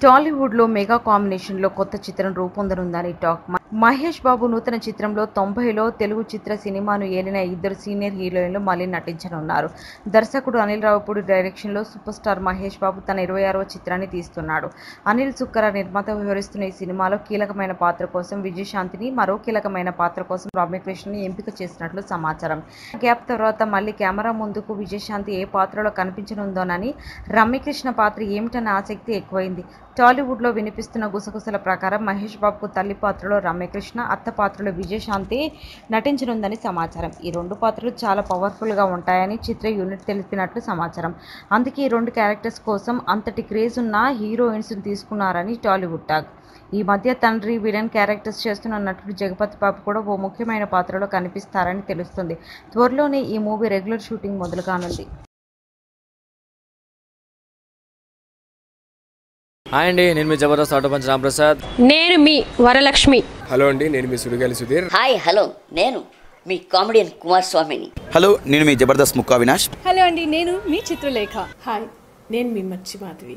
టాలీవుడ్ లో mega combination లో కొత్త చిత్రం రూపొందనుందని టాక్. మహేష్ బాబు నూతన చిత్రంలో 90లో తెలుగు చిత్ర సినిమాను ఏలిన ఇద్దరు సీనియర్ హీరోయిన్లు మళ్లీ నటించనున్నారు. దర్శకుడు అనిల్ రావిపూడి డైరెక్షన్ లో సూపర్ స్టార్ మహేష్ బాబు తన 26వ చిత్రాన్ని తీస్తున్నాడు. అనిల్ సుక్కర నిర్మాత వ్యవహరిస్తున్న ఈ సినిమాలో కీలకమైన పాత్ర కోసం విజయశాంతిని, మరో కీలకమైన పాత్ర కోసం రమ్యకృష్ణని ఎంపిక చేసినట్లు సమాచారం. గ్యాప్ తర్వాత మళ్లీ కెమెరా ముందుకు విజయశాంతి ఏ పాత్రలో కనిపించనుందోనని, రమ్యకృష్ణ పాత్ర ఏమిటన్న ఆసక్తి ఎక్కువైంది. టాలీవుడ్లో వినిపిస్తున్న గుసగుసల ప్రకారం మహేష్ బాబుకు తల్లి పాత్రలో రమ్యకృష్ణ, అత్త పాత్రలో విజయశాంతి నటించనుందని సమాచారం. ఈ రెండు పాత్రలు చాలా పవర్ఫుల్గా ఉంటాయని చిత్ర యూనిట్ తెలిపినట్లు సమాచారం. అందుకే ఈ రెండు క్యారెక్టర్స్ కోసం అంతటి క్రేజ్ ఉన్న హీరోయిన్స్ను తీసుకున్నారని టాలీవుడ్ టాక్. ఈ మధ్య తండ్రి, విలన్ క్యారెక్టర్స్ చేస్తున్న నటుడు జగపతి బాబు కూడా ఓ ముఖ్యమైన పాత్రలో కనిపిస్తారని తెలుస్తుంది. త్వరలోనే ఈ మూవీ రెగ్యులర్ షూటింగ్ మొదలు కానుంది. హాయ్ అండి, నేను మీ జబర్దస్త్ ఆటో పంచ్ రాంప్రసాద్. నేను మీ వరలక్ష్మి. హలో అండి, నేను మీ సుడిగాలి సుధీర్. హాయ్ హలో, నేను మీ కామెడియన్ కుమార్ స్వామిని. హలో, నేను మీ జబర్దస్త్ ముక్కా వినాష్. హలో అండి, నేను మీ చిత్రలేఖ. హాయ్, నేను మీ మచ్చి మాధవి.